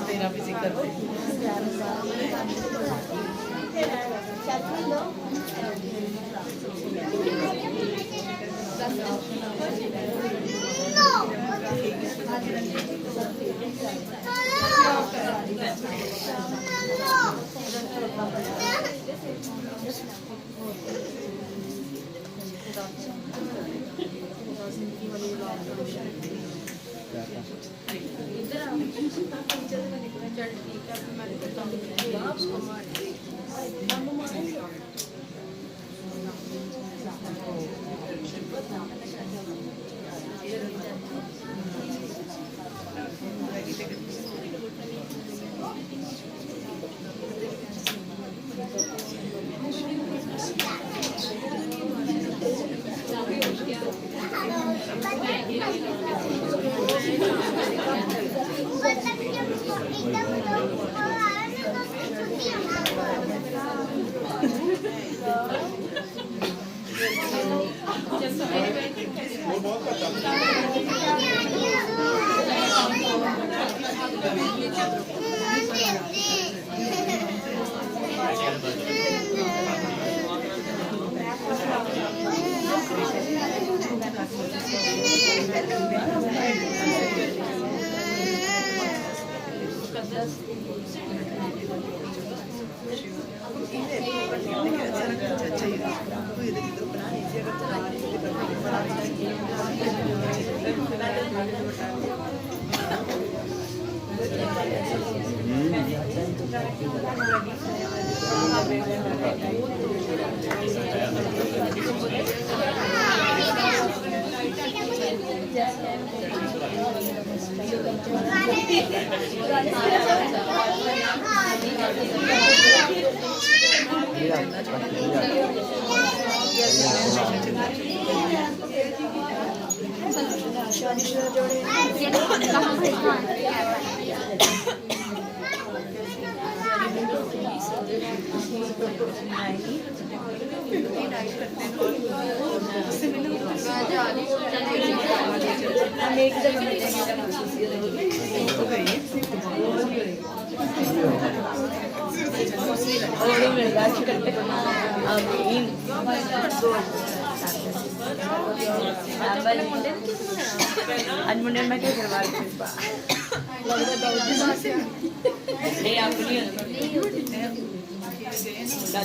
तेरा भी जिक्र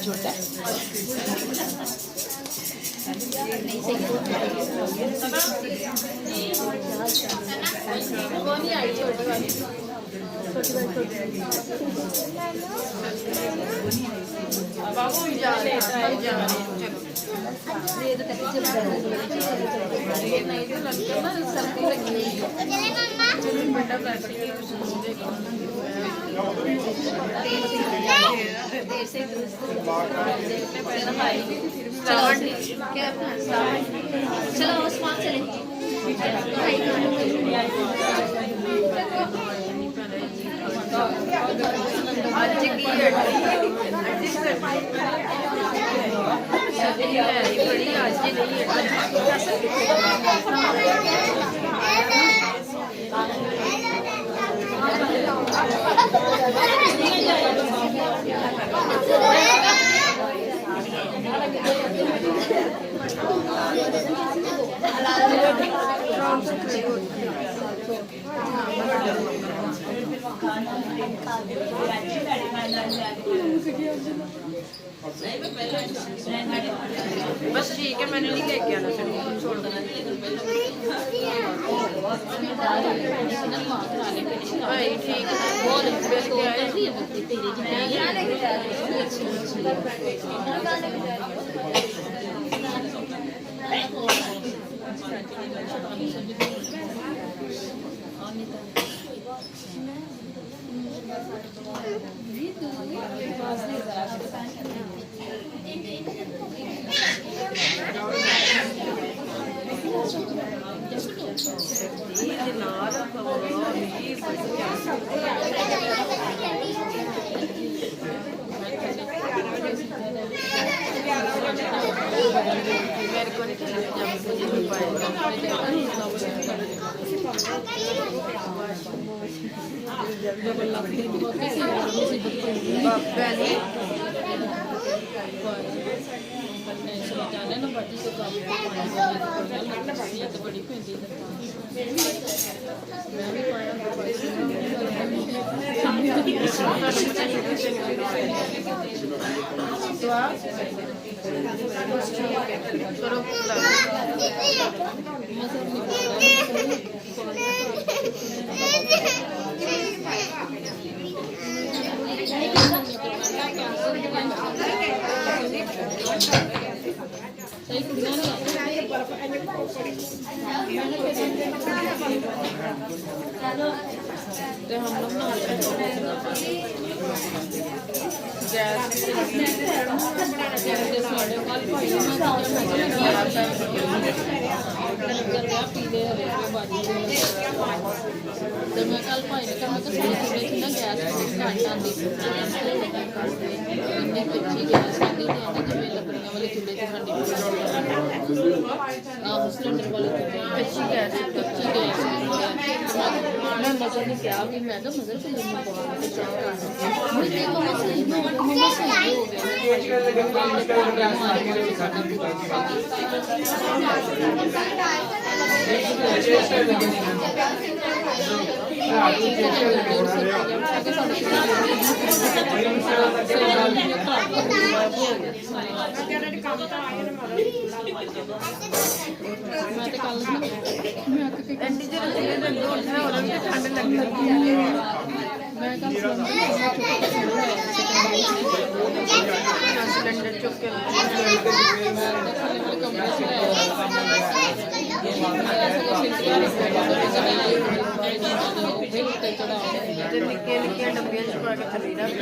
छोटा बाबू जा रहे चलो उस्मान चले आज की बड़ी आज बस ठीक है, मैंने नहीं लेके आना छोड़ देना भाई, ठीक है ਬਾਬਾ ਨੇ ਬੜੀ ਪੈਂਦੀ ਕਰੋ ਸਹੀ ਕੁੜੀਆਂ ਨਹੀਂ ਤੇ ਹਮ ਲੋग ਨਾ ਗੈਸ ਦੇ ਸਾਡੇ ਕੱਲ ਭਾਈ ਲੰਗਰ ਵਿਆਹ ਪੀਲੇ ਹਰੇ ਬਾਜੀ ਤੇ ਮੈਂ ਕੱਲ ਭਾਈ ਨੇ ਕਿਹਾ ਮੈਂ ਕਿ ਸਾਡੇ ਚੁੱਲ੍ਹੇ 'ਚ ਨਾ ਗੈਸ ਘੱਟ ਆਉਂਦੀ ਇੰਨੀ ਕੱਚੀ ਗੈਸ ਆਉਂਦੀ ਤੇ ਆਉਂਦੀ ਜਿਵੇਂ ਲੱਕੜੀਆਂ ਵਾਲੇ ਚੁੱਲ੍ਹੇ 'ਚ ਸਾਡੀ ਆਹ ਸਿਲੰਡਰ ਵਾਲੇ ਚੁੱਲ੍ਹੇ ਕੱਚੀ ਗੈਸ ਮੈਂ ਮਜ਼ਾ ਨਹੀਂ ਕਿਹਾ ਵੀ ਮੈਂ ਤਾਂ ਮਜ਼ਾ ਤੇ ਨਹੀਂ ਪਵਾ ਕੇ ਚਾਹ ਮੁਝੇ ਦੇਖੋ ਮੈਂ ਸਹੀ ਹੋ ਮੈਂ ਤੇ ਕੱਲ ਐਂਡੀ ਜਿਹੜੇ ਜਿਹੜੇ ਦੰਦ ਉੱਠਣਾ ਉਹਨਾਂ ਨੂੰ ਠੰਡ ਲੱਗਦੀ ਮੈਂ ਕੱਲ ਸਿਲੰਡਰ ਚੁੱਕ ਕੇ ਤੇ ਨਿੱਕੇ ਨਿੱਕੇ ਡੱਬਿਆਂ ਚ ਪਾ ਕੇ ਥੱਲੇ ਰੱਖ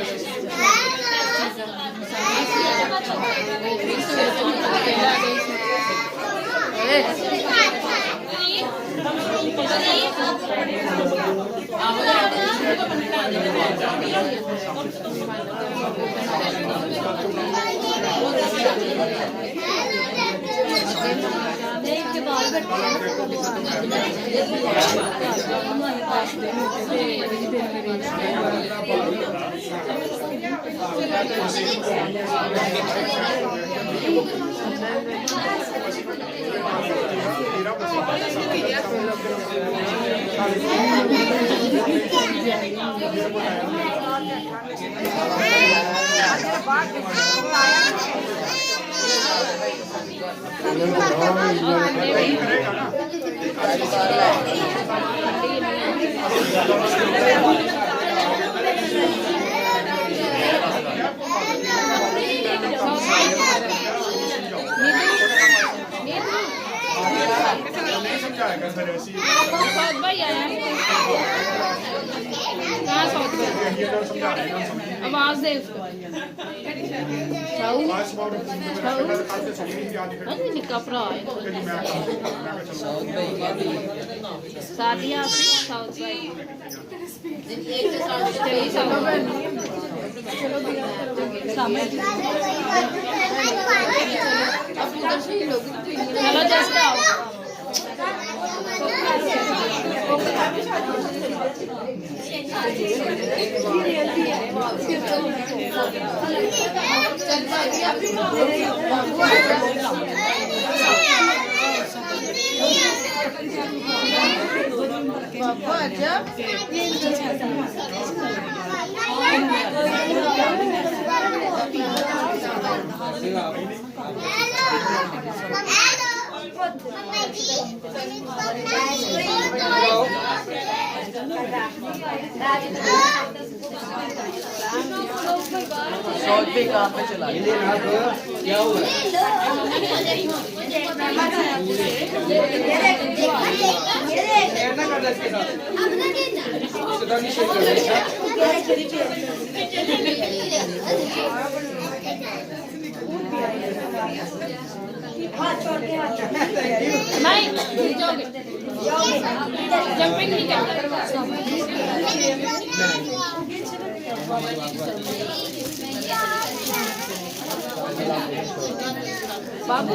आवाज दे उसको निक्का भरा सादिया साउथ चलो जस्ट आओ बाबा अजब शॉट पे कहाँ पे चला क्या हुआ नहीं जाओगे जंपिंग नहीं करना बाबू